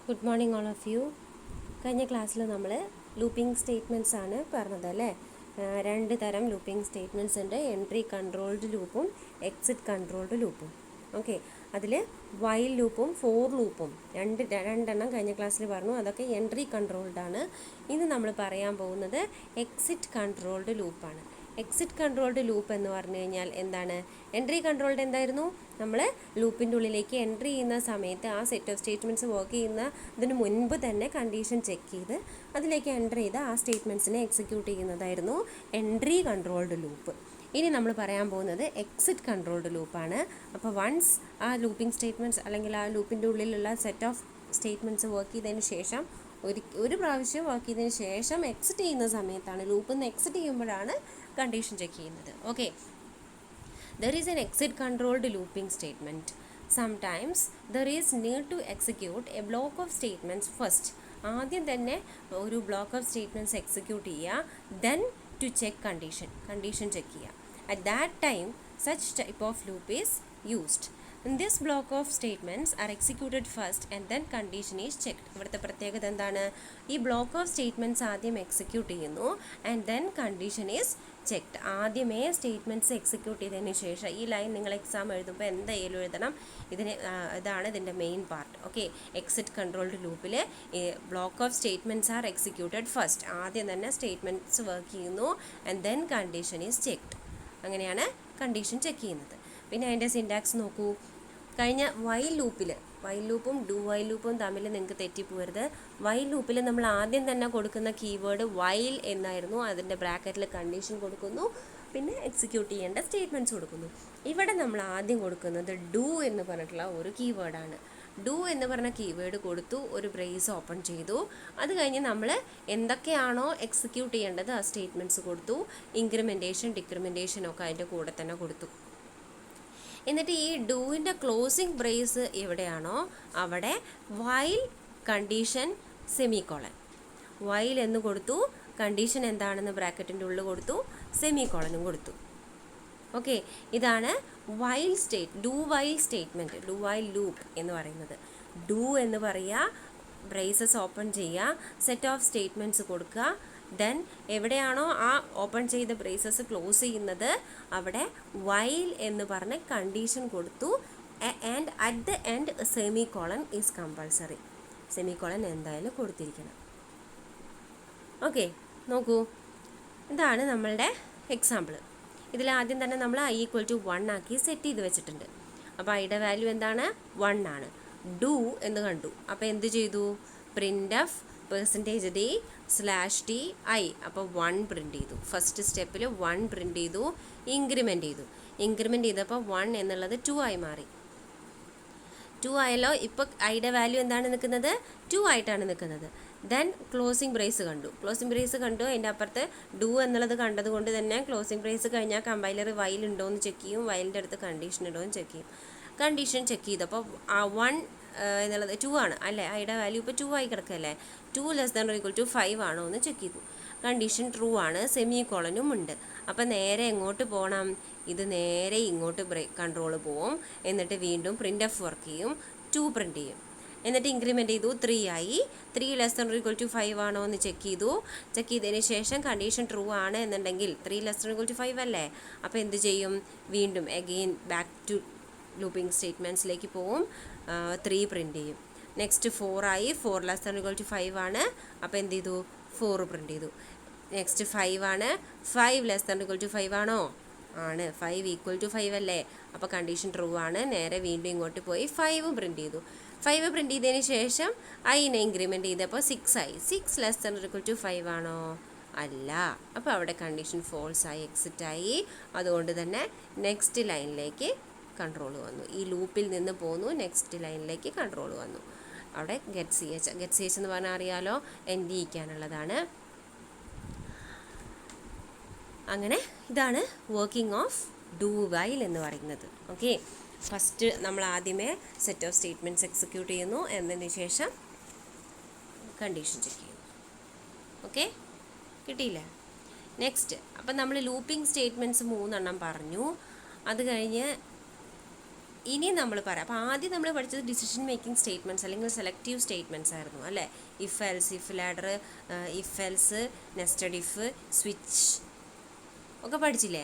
Good morning all of you. കഴിഞ്ഞ ക്ലാസ്സിൽ നമ്മൾ ലൂപ്പിംഗ് സ്റ്റേറ്റ്മെൻറ്റ്സ് ആണ് പറഞ്ഞത് അല്ലേ. രണ്ട് തരം ലൂപ്പിംഗ് സ്റ്റേറ്റ്മെൻറ്റ്സ് ഉണ്ട്, എൻട്രി കൺട്രോൾഡ് ലൂപ്പും എക്സിറ്റ് കൺട്രോൾഡ് ലൂപ്പും. ഓക്കെ, അതിൽ വൈൽ ലൂപ്പും ഫോർ ലൂപ്പും രണ്ടെണ്ണം കഴിഞ്ഞ ക്ലാസ്സിൽ പറഞ്ഞു. അതൊക്കെ എൻട്രി കൺട്രോൾഡ് ആണ്. ഇന്ന് നമ്മൾ പറയാൻ പോകുന്നത് എക്സിറ്റ് കൺട്രോൾഡ് ലൂപ്പാണ്. എക്സിറ്റ് കൺട്രോൾഡ് ലൂപ്പ് എന്ന് പറഞ്ഞു കഴിഞ്ഞാൽ എന്താണ്? എൻട്രി കൺട്രോൾഡ് എന്തായിരുന്നു? നമ്മൾ ലൂപ്പിൻ്റെ ഉള്ളിലേക്ക് എൻട്രി ചെയ്യുന്ന സമയത്ത് ആ സെറ്റ് ഓഫ് സ്റ്റേറ്റ്മെൻറ്റ്സ് വർക്ക് ചെയ്യുന്നതിന് മുൻപ് തന്നെ കണ്ടീഷൻ ചെക്ക് ചെയ്ത് അതിലേക്ക് എൻ്റർ ചെയ്ത് ആ സ്റ്റേറ്റ്മെൻറ്റ്സിനെ എക്സിക്യൂട്ട് ചെയ്യുന്നതായിരുന്നു എൻട്രി കൺട്രോൾഡ് ലൂപ്പ്. ഇനി നമ്മൾ പറയാൻ പോകുന്നത് എക്സിറ്റ് കൺട്രോൾഡ് ലൂപ്പാണ്. അപ്പോൾ വൺസ് ആ ലൂപ്പിംഗ് സ്റ്റേറ്റ്മെൻറ്റ്സ് അല്ലെങ്കിൽ ആ ലൂപ്പിൻ്റെ ഉള്ളിലുള്ള സെറ്റ് ഓഫ് സ്റ്റേറ്റ്മെൻറ്റ്സ് വർക്ക് ചെയ്തതിന് ശേഷം ഒരു പ്രാവശ്യം വർക്ക് ചെയ്തതിന് ശേഷം എക്സിറ്റ് ചെയ്യുന്ന സമയത്താണ്, ലൂപ്പിൽ നിന്ന് എക്സിറ്റ് ചെയ്യുമ്പോഴാണ് കണ്ടീഷൻ ചെക്ക് ചെയ്യുന്നത്. Okay, there is an exit controlled looping statement. Sometimes there is need to execute a block of statements first. ആദ്യം തന്നെ ഒരു ബ്ലോക്ക് ഓഫ് സ്റ്റേറ്റ്മെൻറ്റ്സ് എക്സിക്യൂട്ട് ചെയ്യുക, then to check condition check ചെയ്യുക. At that time such type of loop is used. In this block of statements are executed first and then condition is checked. ഇവിടുത്തെ പ്രത്യേകത എന്താണ്? ഈ block of statements ആദ്യം execute ചെയ്യുന്നു and then condition is checked. ആദ്യമേ statements execute ചെയ്തതിന് ശേഷം ഈ ലൈൻ നിങ്ങൾ എക്സാം എഴുതുമ്പോൾ എന്തായാലും എഴുതണം. ഇതാണ് ഇതിൻ്റെ main part. Okay, exit controlled ലൂപ്പിൽ block of statements are executed first. ആദ്യം തന്നെ സ്റ്റേറ്റ്മെൻറ്റ്സ് വർക്ക് ചെയ്യുന്നു and then condition is checked. അങ്ങനെയാണ് കണ്ടീഷൻ ചെക്ക് ചെയ്യുന്നത്. പിന്നെ അതിൻ്റെ സിൻടാക്സ് നോക്കൂ. കഴിഞ്ഞ വൈൽ ലൂപ്പും ഡു വൈൽ ലൂപ്പും തമ്മിൽ നിങ്ങൾക്ക് തെറ്റിപ്പോകരുത്. വൈൽ ലൂപ്പിൽ നമ്മൾ ആദ്യം തന്നെ കൊടുക്കുന്ന കീവേഡ് വൈൽ എന്നായിരുന്നു. അതിൻ്റെ ബ്രാക്കറ്റിൽ കണ്ടീഷൻ കൊടുക്കുന്നു, പിന്നെ എക്സിക്യൂട്ട് ചെയ്യേണ്ട സ്റ്റേറ്റ്മെൻറ്റ്സ് കൊടുക്കുന്നു. ഇവിടെ നമ്മൾ ആദ്യം കൊടുക്കുന്നത് ഡു എന്ന് പറഞ്ഞിട്ടുള്ള ഒരു കീവേഡാണ്. ഡു എന്ന് പറഞ്ഞ കീവേഡ് കൊടുത്തു, ഒരു ബ്രേസ് ഓപ്പൺ ചെയ്തു. അത് കഴിഞ്ഞ് നമ്മൾ എന്തൊക്കെയാണോ എക്സിക്യൂട്ട് ചെയ്യേണ്ടത് ആ സ്റ്റേറ്റ്മെൻറ്റ്സ് കൊടുത്തു. ഇൻക്രിമെൻറ്റേഷൻ ഡിക്രിമെൻറ്റേഷൻ ഒക്കെ അതിൻ്റെ കൂടെ തന്നെ കൊടുത്തു. എന്നിട്ട് ഈ ഡൂവിൻ്റെ ക്ലോസിംഗ് ബ്രേസ് എവിടെയാണോ അവിടെ വൈൽ കണ്ടീഷൻ സെമിക്കോളൻ, വൈൽ എന്ന് കൊടുത്തു, കണ്ടീഷൻ എന്താണെന്ന് ബ്രാക്കറ്റിൻ്റെ ഉള്ളിൽ കൊടുത്തു, സെമിക്കോളനും കൊടുത്തു. ഓക്കെ, ഇതാണ് do while statement, do while loop എന്ന് പറയുന്നത്. ഡു എന്ന് പറയുക, ബ്രേസസ് ഓപ്പൺ ചെയ്യുക, സെറ്റ് ഓഫ് സ്റ്റേറ്റ്മെൻറ്റ്സ് കൊടുക്കുക, ദെൻ എവിടെയാണോ ആ ഓപ്പൺ ചെയ്ത ബ്രേസസ് ക്ലോസ് ചെയ്യുന്നത് അവിടെ വൈൽ എന്ന് പറഞ്ഞ് കണ്ടീഷൻ കൊടുത്തു. And at the end semicolon is compulsory. Semicolon എന്തായാലും കൊടുത്തിരിക്കണം. ഓക്കെ, നോക്കൂ, ഇതാണ് നമ്മളുടെ എക്സാമ്പിൾ. ഇതിൽ ആദ്യം തന്നെ നമ്മൾ i = 1 ആക്കി സെറ്റ് ചെയ്ത് വെച്ചിട്ടുണ്ട്. അപ്പോൾ ഐയുടെ വാല്യൂ എന്താണ്? 1 ആണ്. ഡു എന്ന് കണ്ടു, അപ്പോൾ എന്ത് ചെയ്തു? printf %d/t i, അപ്പോൾ 1 പ്രിൻറ്റ് ചെയ്തു. ഫസ്റ്റ് സ്റ്റെപ്പിൽ 1 പ്രിൻറ്റ് ചെയ്തു. ഇൻക്രിമെൻറ്റ് ചെയ്തപ്പോൾ 1 എന്നുള്ളത് 2 ആയി മാറി. 2 ആയല്ലോ. ഇപ്പോൾ ഐയുടെ വാല്യൂ എന്താണ് നിൽക്കുന്നത്? 2 ആയിട്ടാണ് നിൽക്കുന്നത്. ദെൻ ക്ലോസിംഗ് ബ്രേസ് കണ്ടു. അതിൻ്റെ അപ്പുറത്ത് ഡു എന്നുള്ളത് കണ്ടതുകൊണ്ട് തന്നെ ക്ലോസിംഗ് ബ്രേസ് കഴിഞ്ഞാൽ കമ്പൈലർ വൈൽ ഉണ്ടോ എന്ന് ചെക്ക് ചെയ്യും, വൈലിൻ്റെ അടുത്ത് കണ്ടീഷൻ ഉണ്ടോ എന്ന് ചെക്ക് ചെയ്യും. കണ്ടീഷൻ ചെക്ക് ചെയ്തപ്പോൾ ആ 1 എന്നുള്ളത് 2 ആണ് അല്ലേ. ഐയുടെ വാല്യൂ ഇപ്പോൾ 2 ആയി കിടക്കല്ലേ. 2 ≤ 5 ആണോ എന്ന് ചെക്ക് ചെയ്തു. കണ്ടീഷൻ ട്രൂ ആണ്, സെമിക്കോളനും ഉണ്ട്. അപ്പം നേരെ എങ്ങോട്ട് പോകണം? ഇത് നേരെ ഇങ്ങോട്ട് കൺട്രോൾ പോവും. എന്നിട്ട് വീണ്ടും printf വർക്ക് ചെയ്യും, 2 പ്രിൻറ്റ് ചെയ്യും. എന്നിട്ട് ഇൻക്രിമെൻറ്റ് ചെയ്തു, 3 ആയി. 3 ≤ 5 ആണോ എന്ന് ചെക്ക് ചെയ്തതിന് ശേഷം കണ്ടീഷൻ ട്രൂ ആണ് എന്നുണ്ടെങ്കിൽ 3 ≤ 5 അല്ലേ. അപ്പോൾ എന്ത് ചെയ്യും? വീണ്ടും അഗെയിൻ ബാക്ക് ടു ലൂപ്പിംഗ് സ്റ്റേറ്റ്മെൻറ്റ്സിലേക്ക് പോവും, 3 പ്രിൻറ്റ് ചെയ്യും. നെക്സ്റ്റ് 4 ആയി. 4 ≤ 5 ആണ്, അപ്പോൾ എന്ത് ചെയ്തു? 4 പ്രിൻറ്റ് ചെയ്തു. നെക്സ്റ്റ് 5 ആണ്. 5 ≤ 5 ആണോ? ആണ്. 5 = 5 അല്ലേ. അപ്പോൾ കണ്ടീഷൻ ട്രൂ ആണ്. നേരെ വീണ്ടും ഇങ്ങോട്ട് പോയി 5 പ്രിൻറ്റ് ചെയ്തു. 5 പ്രിൻറ്റ് ചെയ്തതിന് ശേഷം ഐനെ ഇൻക്രിമെൻറ്റ് ചെയ്തപ്പോൾ 6 ആയി. 6 ≤ 5 ആണോ? അല്ല. അപ്പോൾ അവിടെ കണ്ടീഷൻ ഫോൾസ് ആയി, എക്സിറ്റ് ആയി. അതുകൊണ്ട് തന്നെ നെക്സ്റ്റ് ലൈനിലേക്ക് കൺട്രോൾ വന്നു. ഈ ലൂപ്പിൽ നിന്ന് പോന്നു, നെക്സ്റ്റ് ലൈനിലേക്ക് കൺട്രോൾ വന്നു. അവിടെ ഗെറ്റ് സി എച്ച് എന്ന് പറഞ്ഞാൽ അറിയാലോ, എൻഡ് ചെയ്യിക്കാനുള്ളതാണ്. അങ്ങനെ ഇതാണ് വർക്കിംഗ് ഓഫ് ഡു വൈൽ എന്ന് പറയുന്നത്. ഓക്കെ, ഫസ്റ്റ് നമ്മൾ ആദ്യമേ സെറ്റ് ഓഫ് സ്റ്റേറ്റ്മെൻറ്റ്സ് എക്സിക്യൂട്ട് ചെയ്യുന്നു, എന്നതിന് ശേഷം കണ്ടീഷൻ ചെക്ക് ചെയ്യുന്നു. ഓക്കെ, കിട്ടിയില്ലേ? നെക്സ്റ്റ്, അപ്പം നമ്മൾ ലൂപ്പിംഗ് സ്റ്റേറ്റ്മെൻറ്റ്സ് 3 എണ്ണം പറഞ്ഞു. അത് കഴിഞ്ഞ് ഇനി നമ്മൾ പറയാം. അപ്പോൾ ആദ്യം നമ്മൾ പഠിച്ചത് ഡിസിഷൻ മേക്കിംഗ് സ്റ്റേറ്റ്മെൻറ്റ്സ് അല്ലെങ്കിൽ സെലക്റ്റീവ് സ്റ്റേറ്റ്മെൻറ്റ്സ് ആയിരുന്നു അല്ലേ. If else, if ladder, if else, nested if, switch ഒക്കെ പഠിച്ചില്ലേ.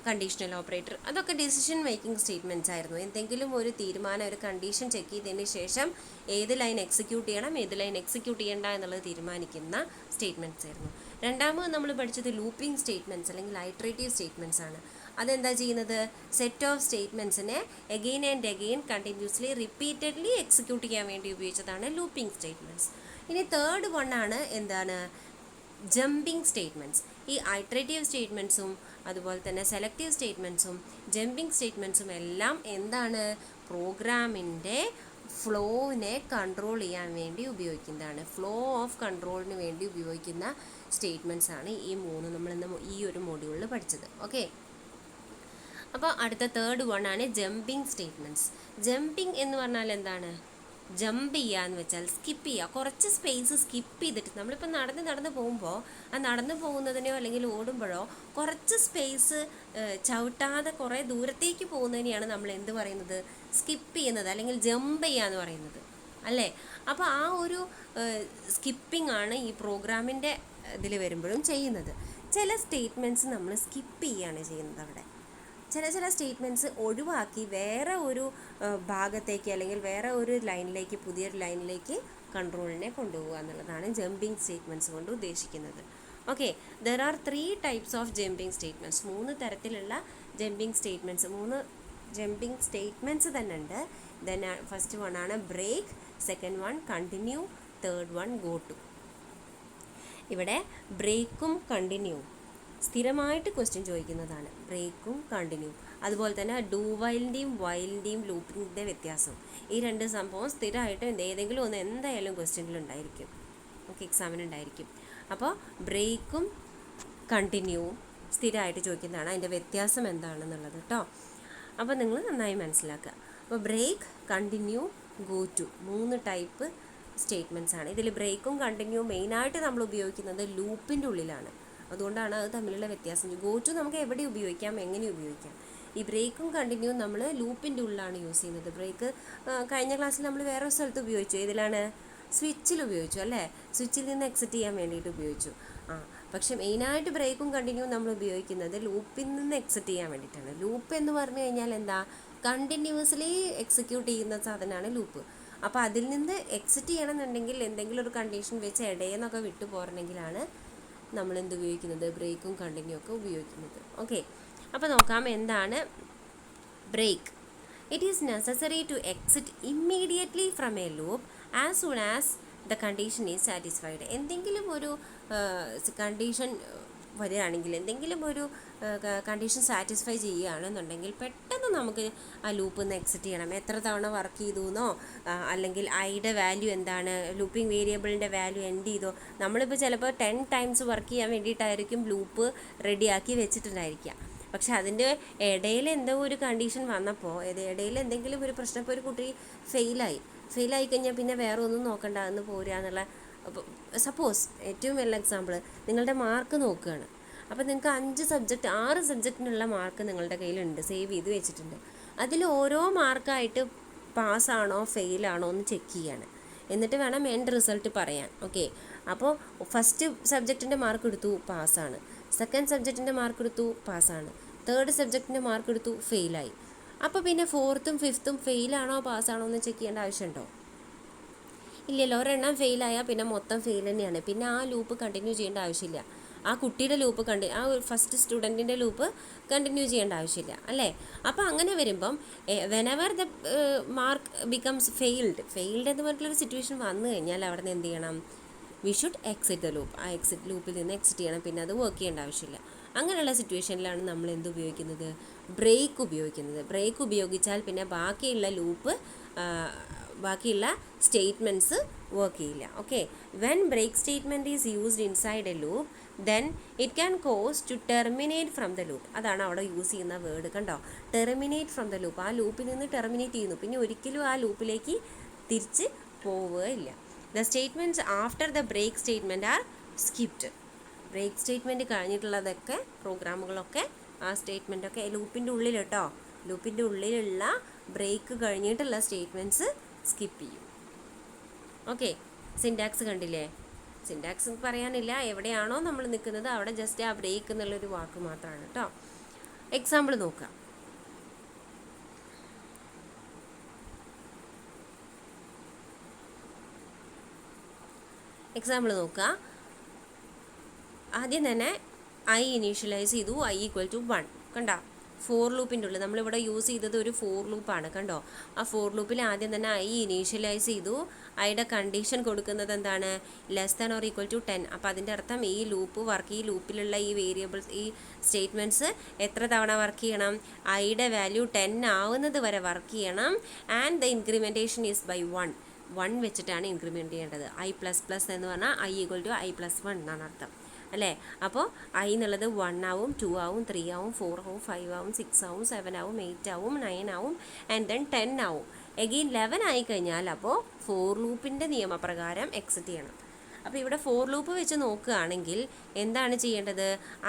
കണ്ടീഷണൽ ഓപ്പറേറ്റർ, അതൊക്കെ ഡിസിഷൻ മേക്കിംഗ് സ്റ്റേറ്റ്മെൻറ്റ്സ് ആയിരുന്നു. എന്തെങ്കിലും ഒരു തീരുമാനം, ഒരു കണ്ടീഷൻ ചെക്ക് ചെയ്തതിന് ശേഷം ഏത് ലൈൻ എക്സിക്യൂട്ട് ചെയ്യണം, ഏത് ലൈൻ എക്സിക്യൂട്ട് ചെയ്യേണ്ട എന്നുള്ളത് തീരുമാനിക്കുന്ന സ്റ്റേറ്റ്മെൻറ്റ്സ് ആയിരുന്നു. രണ്ടാമത് നമ്മൾ പഠിച്ചത് ലൂപ്പിംഗ് സ്റ്റേറ്റ്മെൻറ്റ്സ് അല്ലെങ്കിൽ ഐട്രേറ്റീവ് സ്റ്റേറ്റ്മെൻറ്റ്സ് ആണ്. അതെന്താ ചെയ്യുന്നത്? സെറ്റ് ഓഫ് സ്റ്റേറ്റ്മെൻറ്റ്സിനെ again and again continuously repeatedly execute ചെയ്യാൻ വേണ്ടി ഉപയോഗിച്ചതാണ് ലൂപ്പിംഗ് സ്റ്റേറ്റ്മെൻറ്റ്സ്. ഇനി തേർഡ് വൺ ആണ് എന്താണ്? Jumping statements. ഈ ഐട്രേറ്റീവ് സ്റ്റേറ്റ്മെൻറ്റ്സും അതുപോലെ തന്നെ സെലക്റ്റീവ് സ്റ്റേറ്റ്മെൻറ്റ്സും ജമ്പിങ് സ്റ്റേറ്റ്മെൻറ്റ്സും എല്ലാം എന്താണ്? പ്രോഗ്രാമിൻ്റെ ഫ്ലോവിനെ കൺട്രോൾ ചെയ്യാൻ വേണ്ടി ഉപയോഗിക്കുന്നതാണ്. ഫ്ലോ ഓഫ് കൺട്രോളിന് വേണ്ടി ഉപയോഗിക്കുന്ന സ്റ്റേറ്റ്മെൻറ്റ്സ് ആണ് ഈ മൂന്ന് നമ്മളിന്ന് ഈ ഒരു മൊഡ്യൂളിൽ പഠിച്ചത്. ഓക്കെ, അപ്പോൾ അടുത്ത തേർഡ് വൺ ആണ് ജമ്പിങ് സ്റ്റേറ്റ്മെൻറ്റ്സ്. ജമ്പിങ് എന്ന് പറഞ്ഞാൽ എന്താണ്? ജമ്പ് ചെയ്യുക എന്ന് വെച്ചാൽ സ്കിപ്പ് ചെയ്യുക, കുറച്ച് സ്പേസ് സ്കിപ്പ് ചെയ്തിട്ട്. നമ്മളിപ്പോൾ നടന്ന് പോകുമ്പോൾ ആ നടന്നു പോകുന്നതിനോ അല്ലെങ്കിൽ ഓടുമ്പോഴോ കുറച്ച് സ്പേസ് ചവിട്ടാതെ കുറേ ദൂരത്തേക്ക് പോകുന്നതിനെയാണ് നമ്മൾ എന്ത് പറയുന്നത്? സ്കിപ്പ് ചെയ്യുന്നത് അല്ലെങ്കിൽ ജമ്പ് ചെയ്യുക എന്ന് പറയുന്നത് അല്ലേ. അപ്പോൾ ആ ഒരു സ്കിപ്പിംഗ് ആണ് ഈ പ്രോഗ്രാമിൻ്റെ ഇതിൽ വരുമ്പോഴും ചെയ്യുന്നത്. ചില സ്റ്റേറ്റ്മെൻറ്റ്സ് നമ്മൾ സ്കിപ്പ് ചെയ്യുകയാണ് ചെയ്യുന്നത്. അവിടെ ചില സ്റ്റേറ്റ്മെൻറ്റ്സ് ഒഴിവാക്കി വേറെ ഒരു ഭാഗത്തേക്ക് അല്ലെങ്കിൽ വേറെ ഒരു ലൈനിലേക്ക്, പുതിയൊരു ലൈനിലേക്ക് കൺട്രോളിനെ കൊണ്ടുപോകുക എന്നുള്ളതാണ് ജമ്പിങ് സ്റ്റേറ്റ്മെൻറ്റ്സ് കൊണ്ട് ഉദ്ദേശിക്കുന്നത്. Okay, there are 3 types of jumping statements. 3 തരത്തിലുള്ള ജമ്പിങ് സ്റ്റേറ്റ്മെൻറ്റ്സ്, 3 ജമ്പിങ് സ്റ്റേറ്റ്മെൻറ്റ്സ് തന്നെ ഉണ്ട്. ദെൻ ഫസ്റ്റ് വൺ ആണ് break, second one continue, third one go to. ഇവിടെ ബ്രേക്കും കണ്ടിന്യൂവും സ്ഥിരമായിട്ട് ക്വസ്റ്റ്യൻ ചോദിക്കുന്നതാണ്. ബ്രേക്കും കണ്ടിന്യൂ, അതുപോലെ തന്നെ ഡു വൈലിൻ്റെയും വൈലിൻ്റെയും ലൂപ്പിൻ്റെ വ്യത്യാസം. ഈ രണ്ട് സംഭവം സ്ഥിരമായിട്ട് ഏതെങ്കിലും ഒന്ന് എന്തായാലും ക്വസ്റ്റ്യനിലുണ്ടായിരിക്കും. ഓക്കെ, എക്സാമിനുണ്ടായിരിക്കും. അപ്പോൾ ബ്രേക്കും കണ്ടിന്യൂവും സ്ഥിരമായിട്ട് ചോദിക്കുന്നതാണ്. അതിൻ്റെ വ്യത്യാസം എന്താണെന്നുള്ളത് കേട്ടോ. അപ്പോൾ നിങ്ങൾ നന്നായി മനസ്സിലാക്കുക. അപ്പോൾ break, continue, go to 3 type statements ആണ്. ഇതിൽ ബ്രേക്കും കണ്ടിന്യൂ മെയിനായിട്ട് നമ്മൾ ഉപയോഗിക്കുന്നത് ലൂപ്പിൻ്റെ ഉള്ളിലാണ്. അതുകൊണ്ടാണ് അത് തമ്മിലുള്ള വ്യത്യാസം. ഗോ ടു നമുക്ക് എവിടെ ഉപയോഗിക്കാം, എങ്ങനെ ഉപയോഗിക്കാം. ഈ ബ്രേക്കും കണ്ടിന്യൂ നമ്മൾ ലൂപ്പിൻ്റെ ഉള്ളിലാണ് യൂസ് ചെയ്യുന്നത്. ബ്രേക്ക് കഴിഞ്ഞ ക്ലാസ്സിൽ നമ്മൾ വേറെ സ്ഥലത്ത് ഉപയോഗിച്ചു. ഇതിലാണ് സ്വിച്ചിൽ ഉപയോഗിച്ചു അല്ലേ. സ്വിച്ചിൽ നിന്ന് എക്സിറ്റ് ചെയ്യാൻ വേണ്ടിയിട്ട് ഉപയോഗിച്ചു. പക്ഷേ മെയിനായിട്ട് ബ്രേക്കും കണ്ടിന്യൂ നമ്മൾ ഉപയോഗിക്കുന്നത് ലൂപ്പിൽ നിന്ന് എക്സിറ്റ് ചെയ്യാൻ വേണ്ടിയിട്ടാണ്. ലൂപ്പ് എന്ന് പറഞ്ഞു കഴിഞ്ഞാൽ എന്താ? കണ്ടിന്യൂസ്ലി എക്സിക്യൂട്ട് ചെയ്യുന്ന സാധനമാണ് ലൂപ്പ്. അപ്പോൾ അതിൽ നിന്ന് എക്സിറ്റ് ചെയ്യണമെന്നുണ്ടെങ്കിൽ എന്തെങ്കിലും ഒരു കണ്ടീഷൻ വെച്ച് ഇടയെന്നൊക്കെ വിട്ടു പോരണമെങ്കിലാണ് നമ്മൾ എന്ത് ഉപയോഗിക്കുന്നത്? ബ്രേക്കും കണ്ടിന്യൂ ഒക്കെ ഉപയോഗിക്കുന്നത്. ഓക്കെ, അപ്പോൾ നോക്കാം എന്താണ് break. It is necessary to exit immediately from a loop as soon as the condition is satisfied. എന്തെങ്കിലും ഒരു കണ്ടീഷൻ വരികയാണെങ്കിൽ, എന്തെങ്കിലും ഒരു കണ്ടീഷൻ സാറ്റിസ്ഫൈ ചെയ്യുകയാണെന്നുണ്ടെങ്കിൽ പെട്ടെന്ന് നമുക്ക് ആ ലൂപ്പിൽ നിന്ന് എക്സിറ്റ് ചെയ്യണം. എത്ര തവണ വർക്ക് ചെയ്തു എന്നോ അല്ലെങ്കിൽ ഐയുടെ വാല്യൂ എന്താണ്, ലൂപ്പിംഗ് വേരിയബിളിൻ്റെ വാല്യൂ എൻഡ് ചെയ്തോ. നമ്മളിപ്പോൾ ചിലപ്പോൾ 10 ടൈംസ് വർക്ക് ചെയ്യാൻ വേണ്ടിയിട്ടായിരിക്കും ലൂപ്പ് റെഡിയാക്കി വെച്ചിട്ടുണ്ടായിരിക്കുക. പക്ഷെ അതിൻ്റെ ഇടയിൽ എന്തോ ഒരു കണ്ടീഷൻ വന്നപ്പോൾ, ഇടയിൽ എന്തെങ്കിലും ഒരു പ്രശ്നം, ഇപ്പോൾ ഒരു കുട്ടി ഫെയിലായി കഴിഞ്ഞാൽ പിന്നെ വേറെ ഒന്നും നോക്കണ്ട, എന്ന് പോരുക എന്നുള്ള. സപ്പോസ് ഏറ്റവും വലിയ എക്സാമ്പിൾ, നിങ്ങളുടെ മാർക്ക് നോക്കുകയാണ്. അപ്പോൾ നിങ്ങൾക്ക് 6 സബ്ജക്റ്റിനുള്ള മാർക്ക് നിങ്ങളുടെ കയ്യിലുണ്ട്, സേവ് ചെയ്ത് വെച്ചിട്ടുണ്ട്. അതിൽ ഓരോ മാർക്കായിട്ട് പാസ്സാണോ ഫെയിലാണോ എന്ന് ചെക്ക് ചെയ്യാണ്. എന്നിട്ട് വേണം എൻഡ് റിസൾട്ട് പറയാൻ. ഓക്കെ, അപ്പോൾ ഫസ്റ്റ് സബ്ജക്റ്റിൻ്റെ മാർക്ക് എടുത്തു, പാസ്സാണ്. സെക്കൻഡ് സബ്ജക്റ്റിൻ്റെ മാർക്ക് എടുത്തു, പാസ്സാണ്. തേർഡ് സബ്ജക്റ്റിൻ്റെ മാർക്ക് എടുത്തു, ഫെയിലായി. അപ്പോൾ പിന്നെ 4th 5th ഫെയിലാണോ പാസ്സാണോ എന്ന് ചെക്ക് ചെയ്യേണ്ട ആവശ്യമുണ്ടോ? ഇല്ലല്ലോ. ഒരെണ്ണം ഫെയിലായാൽ പിന്നെ മൊത്തം ഫെയിൽ തന്നെയാണ്. പിന്നെ ആ ലൂപ്പ് കണ്ടിന്യൂ ചെയ്യേണ്ട ആവശ്യമില്ല. ആ കുട്ടിയുടെ ലൂപ്പ് ആ ഫസ്റ്റ് സ്റ്റുഡൻറ്റിൻ്റെ ലൂപ്പ് കണ്ടിന്യൂ ചെയ്യേണ്ട ആവശ്യമില്ല അല്ലേ. അപ്പോൾ അങ്ങനെ വരുമ്പം whenever the mark becomes failed എന്ന് പറഞ്ഞിട്ടുള്ളൊരു സിറ്റുവേഷൻ വന്നു കഴിഞ്ഞാൽ അവിടെ നിന്ന് എന്ത് ചെയ്യണം? We should exit the loop. ആ ലൂപ്പിൽ നിന്ന് എക്സിറ്റ് ചെയ്യണം. പിന്നെ അത് വർക്ക് ചെയ്യേണ്ട ആവശ്യമില്ല. അങ്ങനെയുള്ള സിറ്റുവേഷനിലാണ് നമ്മൾ എന്ത് ഉപയോഗിക്കുന്നത്? ബ്രേക്ക് ഉപയോഗിക്കുന്നത്. ബ്രേക്ക് ഉപയോഗിച്ചാൽ പിന്നെ ബാക്കിയുള്ള സ്റ്റേറ്റ്മെൻറ്റ്സ് വർക്ക് ചെയ്യില്ല. Okay, when break statement is used inside a loop then it can cause to terminate from the loop. അതാണ് അവിടെ യൂസ് ചെയ്യുന്ന വേർഡ്. കണ്ടോ, ടെർമിനേറ്റ് ഫ്രം ദ ലൂപ്പ്. ആ ലൂപ്പിൽ നിന്ന് ടെർമിനേറ്റ് ചെയ്യുന്നു. പിന്നെ ഒരിക്കലും ആ ലൂപ്പിലേക്ക് തിരിച്ച് പോവുകയില്ല. The statements after the break statement are skipped. Break statement കഴിഞ്ഞിട്ടുള്ളതൊക്കെ പ്രോഗ്രാമുകളൊക്കെ ആ സ്റ്റേറ്റ്മെൻറ്റൊക്കെ ലൂപ്പിൻ്റെ ഉള്ളിൽ കേട്ടോ, ലൂപ്പിൻ്റെ ഉള്ളിലുള്ള ബ്രേക്ക് കഴിഞ്ഞിട്ടുള്ള സ്റ്റേറ്റ്മെൻറ്റ്സ് സ്കിപ്പ് ചെയ്യും. ഓക്കെ, സിൻടാക്സ് കണ്ടില്ലേ? സിൻടാക്സ് പറയാനില്ല, എവിടെയാണോ നമ്മൾ നിൽക്കുന്നത് അവിടെ ജസ്റ്റ് ആ ബ്രേക്ക് എന്നുള്ളൊരു വാക്ക് മാത്രമാണ് കേട്ടോ. എക്സാമ്പിൾ നോക്കാം. ആദ്യം തന്നെ ഐ ഇനീഷ്യലൈസ് ചെയ്തു, i = 1. കണ്ടോ? ഫോർ ലൂപ്പിൻ്റെ ഉള്ളിൽ നമ്മളിവിടെ യൂസ് ചെയ്തത് ഒരു ഫോർ ലൂപ്പാണ്. കണ്ടോ? ആ ഫോർ ലൂപ്പിൽ ആദ്യം തന്നെ ഐ ഇനീഷ്യലൈസ് ചെയ്തു. ഐയുടെ കണ്ടീഷൻ കൊടുക്കുന്നത് എന്താണ്? << 10. അപ്പോൾ അതിൻ്റെ അർത്ഥം ഈ ലൂപ്പിലുള്ള ഈ വേരിയബിൾസ്, ഈ സ്റ്റേറ്റ്മെൻറ്റ്സ് എത്ര തവണ വർക്ക് ചെയ്യണം? ഐയുടെ വാല്യൂ 10 ആവുന്നത് വരെ വർക്ക് ചെയ്യണം. ആൻഡ് ദ ഇൻക്രിമെൻറ്റേഷൻ ഈസ് ബൈ 1 വെച്ചിട്ടാണ് ഇൻക്രിമെൻറ്റ് ചെയ്യേണ്ടത്. i++ എന്ന് പറഞ്ഞാൽ i = i+1 എന്നാണ് അർത്ഥം, അല്ലേ? അപ്പോൾ ഐ എന്നുള്ളത് 1 ആവും, 2 ആവും, 3 ആവും, 4 ആവും, 5 ആവും, 6 ആവും, 7 ആവും, 8 ആവും, 9 ആവും, ആൻഡ് ദെൻ 10 ആവും. എഗെയിൻ 11 ആയി കഴിഞ്ഞാൽ അപ്പോൾ ഫോർ ലൂപ്പിൻ്റെ നിയമപ്രകാരം എക്സിറ്റ് ചെയ്യണം. അപ്പോൾ ഇവിടെ ഫോർ ലൂപ്പ് വെച്ച് നോക്കുകയാണെങ്കിൽ എന്താണ് ചെയ്യേണ്ടത്?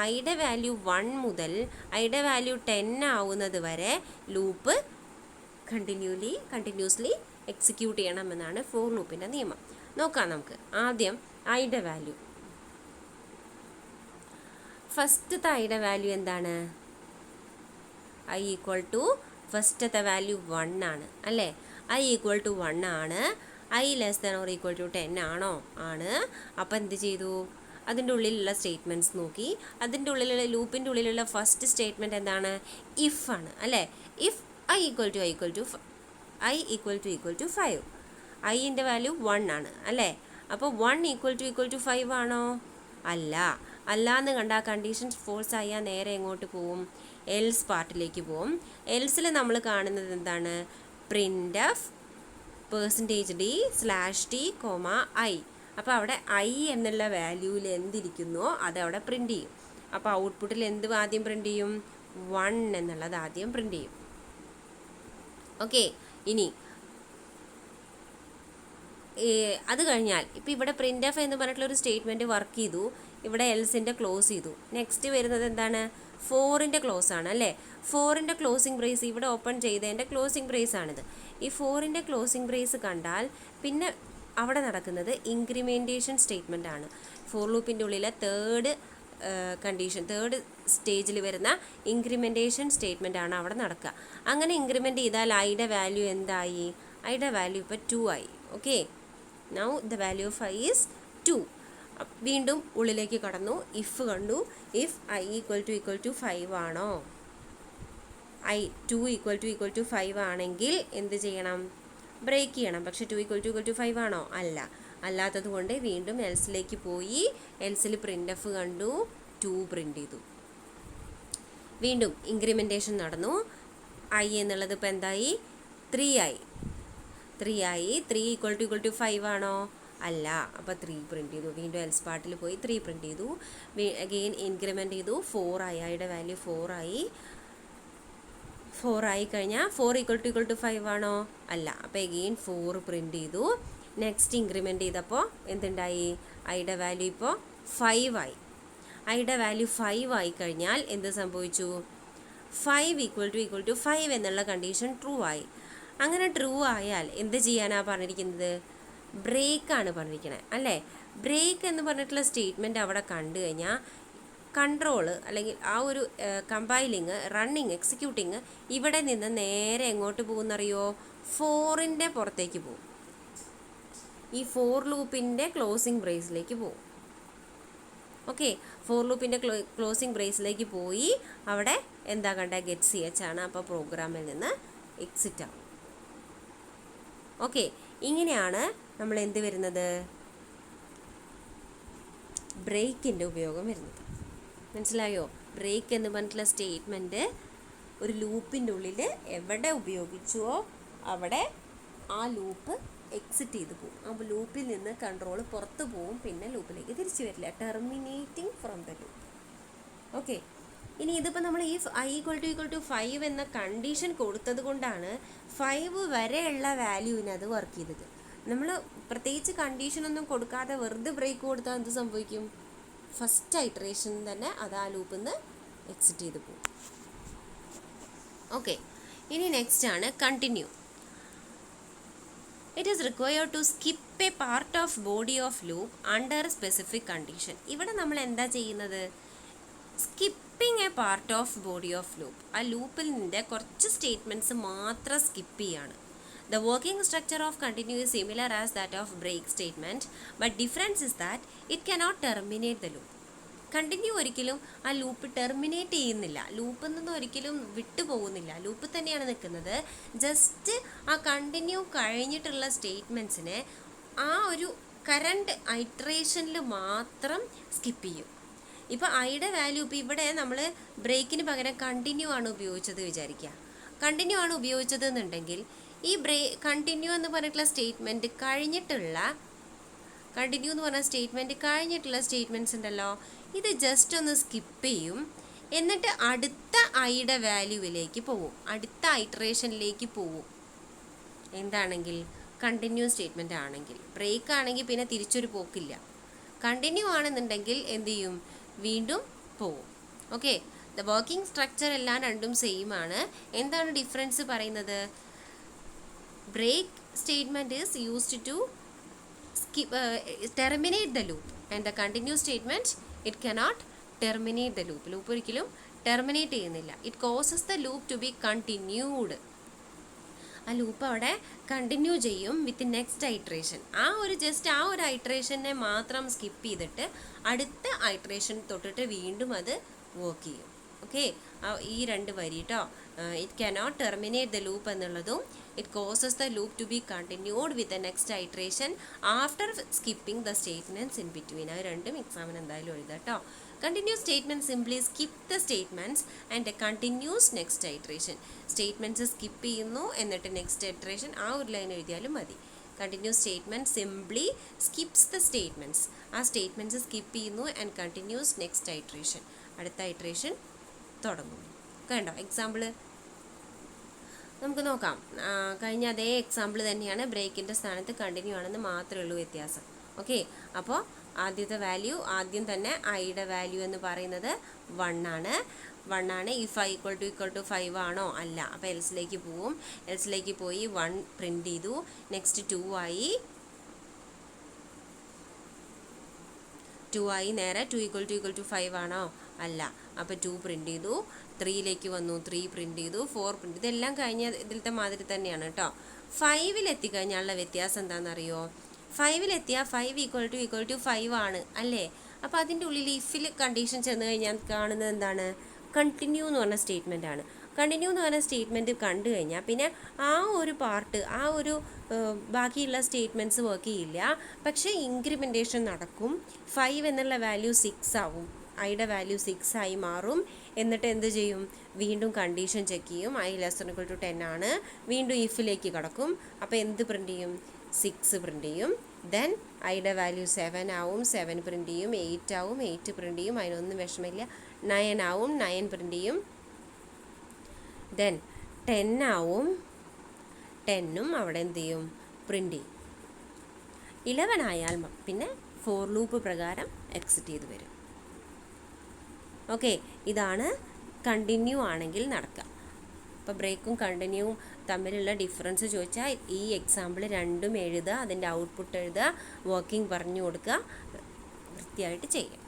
ഐയുടെ വാല്യൂ 1 മുതൽ ഐയുടെ വാല്യൂ 10 ആവുന്നത് വരെ ലൂപ്പ് കണ്ടിന്യൂസ്ലി എക്സിക്യൂട്ട് ചെയ്യണമെന്നാണ് ഫോർ ലൂപ്പിൻ്റെ നിയമം. നോക്കാം നമുക്ക്. ആദ്യം ഐയുടെ വാല്യൂ, ഫസ്റ്റത്തെ ഐയുടെ വാല്യൂ എന്താണ്? i = ഫസ്റ്റത്തെ വാല്യൂ 1 ആണ്, അല്ലേ? i = 1 ആണ്. i << 10 ആണോ? ആണ്. അപ്പോൾ എന്ത് ചെയ്തു? അതിൻ്റെ ഉള്ളിലുള്ള സ്റ്റേറ്റ്മെൻറ്റ്സ് നോക്കി. അതിൻ്റെ ഉള്ളിലുള്ള ലൂപ്പിൻ്റെ ഉള്ളിലുള്ള ഫസ്റ്റ് സ്റ്റേറ്റ്മെൻറ്റ് എന്താണ്? ഇഫ് ആണ്, അല്ലേ? If i = 5. ഐൻ്റെ വാല്യൂ 1 ആണ്, അല്ലേ? അപ്പോൾ 1 = 5 ആണോ? അല്ല എന്ന് കണ്ട കണ്ടീഷൻ ഫോൾസ് ആയാൽ നേരെ എങ്ങോട്ട് പോവും? എൽസ് പാർട്ടിലേക്ക് പോവും. എൽസിൽ നമ്മൾ കാണുന്നത് എന്താണ്? printf %d/t, i. അപ്പോൾ അവിടെ i എന്നുള്ള വാല്യൂവിൽ എന്തിരിക്കുന്നോ അതവിടെ പ്രിൻ്റ് ചെയ്യും. അപ്പോൾ ഔട്ട്പുട്ടിൽ എന്ത് ആദ്യം പ്രിൻ്റ് ചെയ്യും? 1 എന്നുള്ളത് ആദ്യം പ്രിൻ്റ് ചെയ്യും. ഓക്കെ, ഇനി അത് കഴിഞ്ഞാൽ ഇപ്പോൾ ഇവിടെ printf എന്ന് പറഞ്ഞിട്ടുള്ളൊരു സ്റ്റേറ്റ്മെൻറ്റ് വർക്ക് ചെയ്തു. ഇവിടെ എൽസിൻ്റെ ക്ലോസ് ചെയ്തു. നെക്സ്റ്റ് വരുന്നത് എന്താണ്? 4ൻ്റെ ക്ലോസ് ആണ്, അല്ലേ? 4ൻ്റെ ക്ലോസിംഗ് ബ്രേസ് ഇവിടെ ഓപ്പൺ ചെയ്തതിൻ്റെ ക്ലോസിംഗ് ബ്രേസ് ആണിത്. ഈ 4ൻ്റെ ക്ലോസിംഗ് ബ്രേസ് കണ്ടാൽ പിന്നെ അവിടെ നടക്കുന്നത് ഇൻക്രിമെൻറ്റേഷൻ സ്റ്റേറ്റ്മെൻ്റ് ആണ്. ഫോർ ലൂപ്പിൻ്റെ ഉള്ളിലെ തേർഡ് സ്റ്റേജിൽ വരുന്ന ഇൻക്രിമെൻറ്റേഷൻ സ്റ്റേറ്റ്മെൻ്റ് ആണ് അവിടെ നടക്കുക. അങ്ങനെ ഇൻക്രിമെൻറ്റ് ചെയ്താൽ ഐയുടെ വാല്യൂ എന്തായി? ഐയുടെ വാല്യൂ ഇപ്പോൾ 2 ആയി. Okay, now the value of i is 2. വീണ്ടും ഉള്ളിലേക്ക് കടന്നു, ഇഫ് കണ്ടു. ഇഫ് i = 5 ആണോ? 2 = 5 ആണെങ്കിൽ എന്ത് ചെയ്യണം? ബ്രേക്ക് ചെയ്യണം. പക്ഷേ 2 = 5 ആണോ? അല്ലാത്തത് കൊണ്ട് വീണ്ടും എൽസിലേക്ക് പോയി. എൽസിൽ printf കണ്ടു, 2 പ്രിൻ്റ് ചെയ്തു. വീണ്ടും ഇൻക്രിമെൻറ്റേഷൻ നടന്നു. i എന്നുള്ളത് ഇപ്പോൾ എന്തായി? 3 ആയി. 3 = 5 ആണോ? അപ്പോൾ 3 പ്രിൻ്റ് ചെയ്തു. വീണ്ടും എൽസ് പാർട്ടിൽ പോയി 3 പ്രിൻ്റ് ചെയ്തു. അഗെയിൻ ഇൻക്രിമെൻറ്റ് ചെയ്തു. 4 ആയി. ഐയുടെ വാല്യൂ 4 ആയി. 4 ആയി കഴിഞ്ഞാൽ 4 = 5 ആണോ? അപ്പോൾ അഗെയിൻ 4 പ്രിൻ്റ് ചെയ്തു. നെക്സ്റ്റ് ഇൻക്രിമെൻറ്റ് ചെയ്തപ്പോൾ എന്തുണ്ടായി? ഐയുടെ വാല്യൂ ഇപ്പോൾ 5 ആയി. ഐയുടെ വാല്യൂ 5 ആയി കഴിഞ്ഞാൽ എന്ത് സംഭവിച്ചു? 5 = 5 എന്നുള്ള കണ്ടീഷൻ ട്രൂ ആയി. അങ്ങനെ ട്രൂ ആയാൽ എന്ത് ചെയ്യാനാണ് പറഞ്ഞിരിക്കുന്നത്? ബ്രേക്കാണ് പറഞ്ഞിരിക്കുന്നത്, അല്ലേ? ബ്രേക്ക് എന്ന് പറഞ്ഞിട്ടുള്ള സ്റ്റേറ്റ്മെൻറ്റ് അവിടെ കണ്ടു കഴിഞ്ഞാൽ കൺട്രോള് അല്ലെങ്കിൽ ആ ഒരു കമ്പൈലിങ്, റണ്ണിങ്, എക്സിക്യൂട്ടിങ് ഇവിടെ നിന്ന് നേരെ എങ്ങോട്ട് പോകുന്നറിയോ? 4ൻ്റെ പുറത്തേക്ക് പോകും. ഈ ഫോർ ലൂപ്പിൻ്റെ ക്ലോസിംഗ് ബ്രേസിലേക്ക് പോകും. ഓക്കെ, ഫോർ ലൂപ്പിൻ്റെ ക്ലോസിംഗ് ബ്രേസിലേക്ക് പോയി അവിടെ എന്താ കണ്ട? ഗെറ്റ് ch ആണ്. അപ്പോൾ പ്രോഗ്രാമിൽ നിന്ന് എക്സിറ്റ് ആവും. ഓക്കെ, ഇങ്ങനെയാണ് നമ്മൾ എന്ത് വരുന്നത്? ബ്രേക്കിൻ്റെ ഉപയോഗം വരുന്നത്. മനസ്സിലായോ? ബ്രേക്ക് എന്ന് പറഞ്ഞിട്ടുള്ള സ്റ്റേറ്റ്മെൻറ്റ് ഒരു ലൂപ്പിൻ്റെ ഉള്ളിൽ എവിടെ ഉപയോഗിച്ചുവോ അവിടെ ആ ലൂപ്പ് എക്സിറ്റ് ചെയ്ത് പോകും. ആ ലൂപ്പിൽ നിന്ന് കൺട്രോൾ പുറത്ത് പോവും, പിന്നെ ലൂപ്പിലേക്ക് തിരിച്ചു വരില്ല. Terminating from the loop. Okay, ഇനി ഇതിപ്പോൾ നമ്മൾ ഈ i = 5 എന്ന കണ്ടീഷൻ കൊടുത്തത് കൊണ്ടാണ് 5 വരെയുള്ള വാല്യൂവിന് അത് വർക്ക് ചെയ്തത്. നമ്മൾ പ്രത്യേകിച്ച് കണ്ടീഷനൊന്നും കൊടുക്കാതെ വെറുതെ ബ്രേക്ക് കൊടുത്താൽ എന്ത് സംഭവിക്കും? ഫസ്റ്റ് ഐറ്ററേഷൻ തന്നെ അത് ആ ലൂപ്പിൽ നിന്ന് എക്സിറ്റ് ചെയ്ത് പോകും. ഓക്കെ, ഇനി നെക്സ്റ്റ് ആണ് continue. It is required to skip a part of body of loop under specific condition. ഇവിടെ നമ്മൾ എന്താ ചെയ്യുന്നത്? Skipping A part of body of loop. ആ ലൂപ്പിൻ്റെ കുറച്ച് സ്റ്റേറ്റ്മെൻറ്റ്സ് മാത്രം സ്കിപ്പ് ചെയ്യാണ്. The working structure of continue is similar as that of break statement, but difference is that it cannot terminate the loop. Continue ഒരിക്കലും ആ loop terminate ചെയ്യുന്നില്ല, ലൂപ്പിൽ നിന്ന് ഒരിക്കലും വിട്ടു പോകുന്നില്ല, ലൂപ്പ് തന്നെയാണ് നിൽക്കുന്നത്. ജസ്റ്റ് ആ കണ്ടിന്യൂ കഴിഞ്ഞിട്ടുള്ള സ്റ്റേറ്റ്മെൻറ്റ്സിനെ ആ ഒരു കറണ്ട് ഐട്രേഷനിൽ മാത്രം സ്കിപ്പ് ചെയ്യും. ഇപ്പോൾ ഐയുടെ വാല്യൂ ഇപ്പോൾ ഇവിടെ നമ്മൾ ബ്രേക്കിന് പകരം കണ്ടിന്യൂ ആണ് ഉപയോഗിച്ചത് വിചാരിക്കുക. കണ്ടിന്യൂ ആണ് ഉപയോഗിച്ചത് എന്നുണ്ടെങ്കിൽ ഈ കണ്ടിന്യൂ എന്ന് പറഞ്ഞിട്ടുള്ള സ്റ്റേറ്റ്മെൻറ്റ് കഴിഞ്ഞിട്ടുള്ള സ്റ്റേറ്റ്മെൻറ്റ്സ് ഉണ്ടല്ലോ, ഇത് ജസ്റ്റ് ഒന്ന് സ്കിപ്പ് ചെയ്യും. എന്നിട്ട് അടുത്ത ഐയുടെ വാല്യൂവിലേക്ക് പോവും, അടുത്ത ഐട്രേഷനിലേക്ക് പോവും. എന്താണെങ്കിൽ കണ്ടിന്യൂ സ്റ്റേറ്റ്മെൻറ്റ് ആണെങ്കിൽ. ബ്രേക്ക് ആണെങ്കിൽ പിന്നെ തിരിച്ചൊരു പോക്കില്ല. കണ്ടിന്യൂ ആണെന്നുണ്ടെങ്കിൽ എന്ത് ചെയ്യും? വീണ്ടും പോവും. ഓക്കെ, ദ വർക്കിംഗ് സ്ട്രക്ചർ എല്ലാം രണ്ടും സെയിം ആണ്. എന്താണ് ഡിഫറൻസ് പറയുന്നത്? Break statement is used to terminate the loop, and the continue statement it cannot terminate the loop. Loop ഒരിക്കലും ടെർമിനേറ്റ് ചെയ്യുന്നില്ല. It causes the loop to be continued. ആ loop അവിടെ continue ചെയ്യും വിത്ത് നെക്സ്റ്റ് ഐട്രേഷൻ. ആ ഒരു ഐട്രേഷനെ മാത്രം skip ചെയ്തിട്ട് അടുത്ത ഐട്രേഷൻ തൊട്ടിട്ട് വീണ്ടും അത് വർക്ക് ചെയ്യും. ഓക്കെ, ഈ രണ്ട് വരി കേട്ടോ. It cannot terminate the loop എന്നുള്ളതും it causes the loop to be continued with the next iteration after skipping the statements in between. അത് രണ്ടും എക്സാമിന് എന്തായാലും എഴുതാം കേട്ടോ. Continues statement simply skip the statements and continues next iteration. Statements skip ചെയ്യുന്നു എന്നിട്ട് next iteration, ആ ഒരു ലൈൻ എഴുതിയാലും മതി. Continues statement simply skips the statements. ആ സ്റ്റേറ്റ്മെൻറ്റ്സ് സ്കിപ്പ് ചെയ്യുന്നു ആൻഡ് കണ്ടിന്യൂസ് നെക്സ്റ്റ് ഐട്രേഷൻ, അടുത്ത ഐട്രേഷൻ തുടങ്ങും. കണ്ടോ എക്സാമ്പിൾ നമുക്ക് നോക്കാം. കഴിഞ്ഞ അതേ എക്സാമ്പിൾ തന്നെയാണ്. ബ്രേക്കിൻ്റെ സ്ഥാനത്ത് കണ്ടിന്യൂ ആണെന്ന് മാത്രമേ ഉള്ളൂ വ്യത്യാസം. ഓക്കെ, അപ്പോൾ ആദ്യത്തെ വാല്യൂ ആദ്യം തന്നെ ഐയുടെ വാല്യൂ എന്ന് പറയുന്നത് 1 ആണ്. ഇഫ് ഐ ഈക്വൽ ടു 5 ആണോ? അല്ല. അപ്പോൾ എൽസിലേക്ക് പോവും. എൽസിലേക്ക് പോയി 1 പ്രിൻറ്റ് ചെയ്തു. നെക്സ്റ്റ് 2 ആയി. നേരെ 2 ഈക്വൽ ടു 5 ആണോ? അല്ല. അപ്പോൾ 2 പ്രിൻറ്റ് ചെയ്തു. 3ലേക്ക് വന്നു, 3 പ്രിൻറ്റ് ചെയ്തു. 4 പ്രിൻറ്റ്. ഇതെല്ലാം കഴിഞ്ഞ ഇതിലത്തെ മാതിരി തന്നെയാണ് കേട്ടോ. 5ൽ എത്തിക്കഴിഞ്ഞാലുള്ള വ്യത്യാസം എന്താണെന്നറിയോ? 5ൽ എത്തിയാൽ 5 ഈക്വൽ ടു 5 ആണ് അല്ലേ? അപ്പോൾ അതിൻ്റെ ഉള്ളിൽ ഇഫിൽ കണ്ടീഷൻ ചെന്ന് കഴിഞ്ഞാൽ കാണുന്നത് എന്താണ്? കണ്ടിന്യൂ എന്ന് പറഞ്ഞ സ്റ്റേറ്റ്മെൻ്റ് ആണ്. കണ്ടിന്യൂ എന്ന് പറഞ്ഞ സ്റ്റേറ്റ്മെൻറ്റ് കണ്ടു കഴിഞ്ഞാൽ പിന്നെ ആ ഒരു പാർട്ട്, ആ ഒരു ബാക്കിയുള്ള സ്റ്റേറ്റ്മെൻറ്റ്സ് വർക്ക് ചെയ്യില്ല. പക്ഷേ ഇൻക്രിമെൻറ്റേഷൻ നടക്കും. 5 എന്നുള്ള വാല്യൂ 6 ആവും. ഐയുടെ വാല്യൂ 6 ആയി മാറും. എന്നിട്ട് എന്ത് ചെയ്യും? വീണ്ടും കണ്ടീഷൻ ചെക്ക് ചെയ്യും. ഐ ലെസ് ഈക്വൽ ടു 10 ആണ്. വീണ്ടും ഇഫിലേക്ക് കടക്കും. അപ്പോൾ എന്ത് പ്രിൻറ്റ് ചെയ്യും? 6 പ്രിൻറ്റ് ചെയ്യും. ദെൻ ഐയുടെ വാല്യൂ 7 ആവും. 7 പ്രിൻറ്റ് ചെയ്യും. 8 ആവും. 8 പ്രിൻറ്റ് ചെയ്യും. അതിനൊന്നും വിഷമമില്ല. 9 ആവും. 9 പ്രിൻറ്റ് ചെയ്യും. ദെൻ 10 ആവും. 10ഉം അവിടെ എന്ത് ചെയ്യും? പ്രിൻറ്റ് ചെയ്യും. 11 ആയാൽ പിന്നെ ഫോർ ലൂപ്പ് പ്രകാരം എക്സിറ്റ് ചെയ്ത് വരും. ഓക്കെ, ഇതാണ് കണ്ടിന്യൂ ആണെങ്കിൽ നടക്കുക. അപ്പോൾ ബ്രേക്കും കണ്ടിന്യൂവും തമ്മിലുള്ള ഡിഫറൻസ് ചോദിച്ചാൽ ഈ എക്സാമ്പിൾ രണ്ടും എഴുതുക, അതിൻ്റെ ഔട്ട്പുട്ട് എഴുതുക, വർക്കിംഗ് പറഞ്ഞു കൊടുക്കുക, വൃത്തിയായിട്ട് ചെയ്യുക.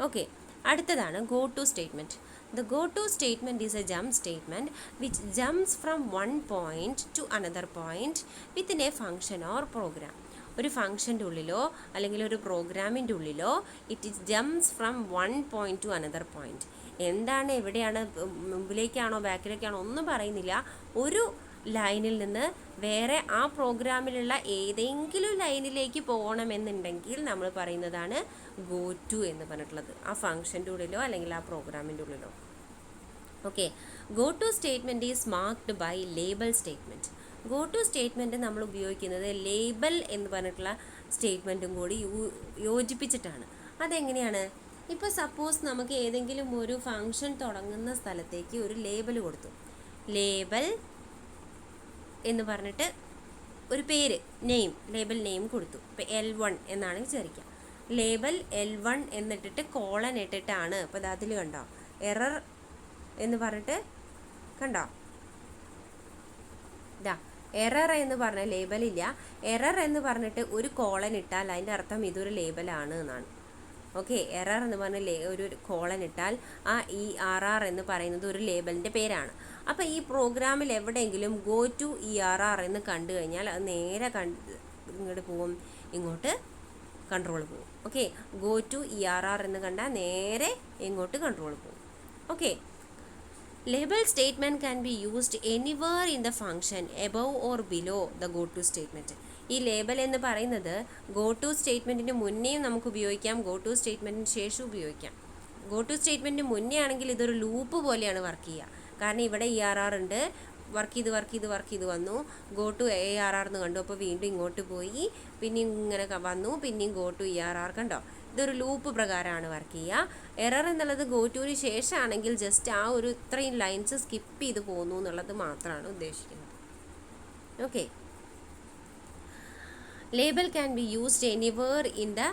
ഓക്കെ, അടുത്തതാണ് go to statement. The go-to statement is a jump statement which jumps from one point to another point within a function or program. ഒരു ഫംഗ്ഷൻ്റെ ഉള്ളിലോ അല്ലെങ്കിൽ ഒരു പ്രോഗ്രാമിൻ്റെ ഉള്ളിലോ it jumps from one point to another point. എന്താണ്, എവിടെയാണ്, മുമ്പിലേക്കാണോ ബാക്കിലേക്കാണോ ഒന്നും പറയുന്നില്ല. ഒരു ലൈനിൽ നിന്ന് വേറെ ആ പ്രോഗ്രാമിലുള്ള ഏതെങ്കിലും ലൈനിലേക്ക് പോകണമെന്നുണ്ടെങ്കിൽ നമ്മൾ പറയുന്നതാണ് ഗോ ടു എന്ന് പറഞ്ഞിട്ടുള്ളത്. ആ ഫംഗ്ഷൻ്റെ ഉള്ളിലോ അല്ലെങ്കിൽ ആ പ്രോഗ്രാമിൻ്റെ ഉള്ളിലോ. Okay, go to statement is marked by label statement. Go to statement നമ്മൾ ഉപയോഗിക്കുന്നത് ലേബൽ എന്ന് പറഞ്ഞിട്ടുള്ള സ്റ്റേറ്റ്മെൻറ്റും കൂടി യോജിപ്പിച്ചിട്ടാണ്. അതെങ്ങനെയാണ്? ഇപ്പോൾ സപ്പോസ് നമുക്ക് ഏതെങ്കിലും ഒരു ഫംഗ്ഷൻ തുടങ്ങുന്ന സ്ഥലത്തേക്ക് ഒരു ലേബൽ കൊടുത്തു. ലേബൽ എന്ന് പറഞ്ഞിട്ട് ഒരു പേര്, ലേബൽ നെയിം കൊടുത്തു. ഇപ്പോൾ L1 എന്നാണ് വിചാരിക്കുക. ലേബൽ L1 എന്നിട്ടിട്ട് കോളൻ ഇട്ടിട്ടാണ്. അപ്പോൾ അതിൽ കണ്ടോ എറർ എന്ന് പറഞ്ഞിട്ട് കണ്ടോ ഇതാ എറർ എന്ന് പറഞ്ഞ ലേബലില്ല. എറർ എന്ന് പറഞ്ഞിട്ട് ഒരു കോളൻ ഇട്ടാൽ അതിൻ്റെ അർത്ഥം ഇതൊരു ലേബലാണ് എന്നാണ്. ഓക്കെ, എറർ എന്ന് പറഞ്ഞ ഒരു കോളൻ ഇട്ടാൽ ആ ERR എന്ന് പറയുന്നത് ഒരു ലേബലിൻ്റെ പേരാണ്. അപ്പോൾ ഈ പ്രോഗ്രാമിൽ എവിടെയെങ്കിലും ഗോ ടു ERR എന്ന് കണ്ടു കഴിഞ്ഞാൽ അത് നേരെ ഇങ്ങോട്ട് പോവും, ഇങ്ങോട്ട് കൺട്രോൾ പോവും. ഓക്കെ, ഗോ ടു ERR എന്ന് കണ്ടാൽ നേരെ ഇങ്ങോട്ട് കൺട്രോൾ പോവും. Okay, label statement can be used anywhere in the function above or below the go to statement. ഈ ലേബൽ എന്ന് പറയുന്നത് ഗോ ടു സ്റ്റേറ്റ്മെൻറ്റിന് മുന്നേയും നമുക്ക് ഉപയോഗിക്കാം, ഗോ ടു സ്റ്റേറ്റ്മെൻറ്റിന് ശേഷം ഉപയോഗിക്കാം. ഗോ ടു സ്റ്റേറ്റ്മെൻറ്റിന് മുന്നേ ആണെങ്കിൽ ഇതൊരു ലൂപ്പ് പോലെയാണ് വർക്ക് ചെയ്യുക. കാരണം ഇവിടെ ERR ഉണ്ട്, വർക്ക് ചെയ്ത് വന്നു, ഗോ ടു ARR എന്ന് കണ്ടു, അപ്പോൾ വീണ്ടും ഇങ്ങോട്ട് പോയി, പിന്നെയും ഇങ്ങനെ വന്നു, പിന്നെയും ഗോ ടു ERR കണ്ടോ. ഇതൊരു ലൂപ്പ് പ്രകാരമാണ് വർക്ക് ചെയ്യുക. എറർ എന്നുള്ളത് ഗോ ടുവിന് ശേഷമാണെങ്കിൽ ജസ്റ്റ് ആ ഒരു ഇത്രയും ലൈൻസ് സ്കിപ്പ് ചെയ്ത് പോകുന്നു എന്നുള്ളത് മാത്രമാണ് ഉദ്ദേശിക്കുന്നത്. Okay, label can be used anywhere in the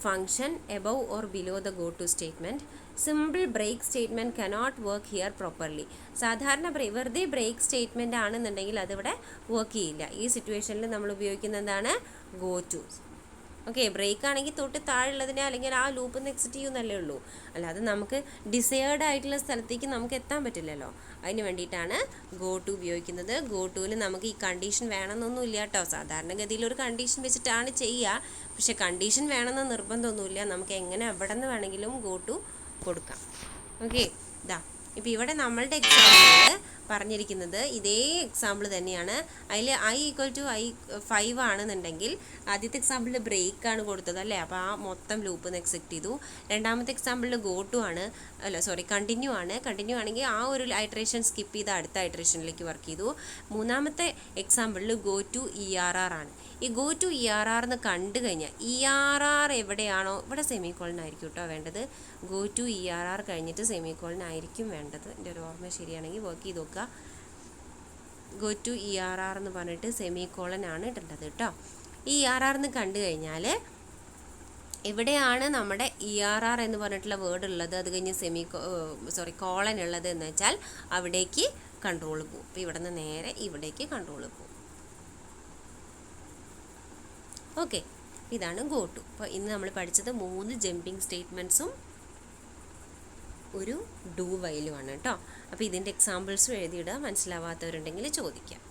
function above or below the go to statement. Simple break statement cannot work here properly. സാധാരണ വെറുതെ ബ്രേക്ക് സ്റ്റേറ്റ്മെൻറ്റ് ആണെന്നുണ്ടെങ്കിൽ അതിവിടെ വർക്ക് ചെയ്യില്ല. ഈ സിറ്റുവേഷനിൽ നമ്മൾ ഉപയോഗിക്കുന്നത് എന്താണ്? Go to. ഓക്കെ, ബ്രേക്ക് ആണെങ്കിൽ തൊട്ട് താഴെയുള്ളതിനെ അല്ലെങ്കിൽ ആ ലൂപ്പിൽ നിന്ന് എക്സിറ്റ് ചെയ്യുന്നല്ലേ ഉള്ളൂ, അല്ലാതെ നമുക്ക് ഡിസയേർഡ് ആയിട്ടുള്ള സ്ഥലത്തേക്ക് നമുക്ക് എത്താൻ പറ്റില്ലല്ലോ. അതിന് വേണ്ടിയിട്ടാണ് ഗോ ടു ഉപയോഗിക്കുന്നത്. ഗോ ടുവിൽ നമുക്ക് ഈ കണ്ടീഷൻ വേണമെന്നൊന്നും ഇല്ല കേട്ടോ. സാധാരണഗതിയിൽ ഒരു കണ്ടീഷൻ വെച്ചിട്ടാണ് ചെയ്യുക, പക്ഷെ കണ്ടീഷൻ വേണമെന്ന് നിർബന്ധമൊന്നുമില്ല. നമുക്ക് എങ്ങനെ എവിടെ നിന്ന് വേണമെങ്കിലും ഗോ ടു കൊടുക്കാം. ഓക്കെ, ഇതാ ഇപ്പോൾ ഇവിടെ നമ്മളുടെ എക്സാമ്പിൾ പറഞ്ഞിരിക്കുന്നത് ഇതേ എക്സാമ്പിൾ തന്നെയാണ്. അതിൽ I=5 ആണെന്നുണ്ടെങ്കിൽ ആദ്യത്തെ എക്സാമ്പിളിൽ ബ്രേക്കാണ് കൊടുത്തത് അല്ലേ, അപ്പോൾ ആ മൊത്തം ലൂപ്പ് നിന്ന് എക്സിറ്റ് ചെയ്തു. രണ്ടാമത്തെ എക്സാമ്പിളിൽ ഗോ ടു ആണ്, കണ്ടിന്യൂ ആണെങ്കിൽ ആ ഒരു ഐട്രേഷൻ സ്കിപ്പ് ചെയ്ത് അടുത്ത ഐട്രേഷനിലേക്ക് വർക്ക് ചെയ്തു. മൂന്നാമത്തെ എക്സാമ്പിളിൽ ഗോ ടു ERR ആണ്. ഈ ഗോ ടു ERR എന്ന് കണ്ടു കഴിഞ്ഞാൽ ERR എവിടെയാണോ ഇവിടെ സെമിക്കോളൻ ആയിരിക്കും കേട്ടോ വേണ്ടത്. ഗോ ടു ERR കഴിഞ്ഞിട്ട് സെമിക്കോളൻ ആയിരിക്കും വേണ്ടത്. എൻ്റെ ഒരു ഓർമ്മ ശരിയാണെങ്കിൽ വർക്ക് ചെയ്ത് നോക്കുക. ഗോ ടു ERR എന്ന് പറഞ്ഞിട്ട് സെമിക്കോളൻ ആണ് ഇടേണ്ടത് കേട്ടോ. ഈ ERR എന്ന് കണ്ടു കഴിഞ്ഞാൽ എവിടെയാണ് നമ്മുടെ ERR എന്ന് പറഞ്ഞിട്ടുള്ള വേർഡ് ഉള്ളത്, അത് കഴിഞ്ഞ് കോളൻ ഉള്ളത് എന്ന് വെച്ചാൽ അവിടേക്ക് കൺട്രോൾ പോകും. അപ്പോൾ ഇവിടെ നിന്ന് നേരെ ഇവിടേക്ക് കൺട്രോൾ പോകും. ഓക്കെ, ഇതാണ് ഗോ ടു. അപ്പോൾ ഇന്ന് നമ്മൾ പഠിച്ചത് 3 ജമ്പിങ് സ്റ്റേറ്റ്മെൻറ്റ്സും ഒരു ഡു വൈലുമാണ് കേട്ടോ. അപ്പോൾ ഇതിൻ്റെ എക്സാമ്പിൾസും എഴുതിയിടുക, മനസ്സിലാവാത്തവരുണ്ടെങ്കിൽ ചോദിക്കാം.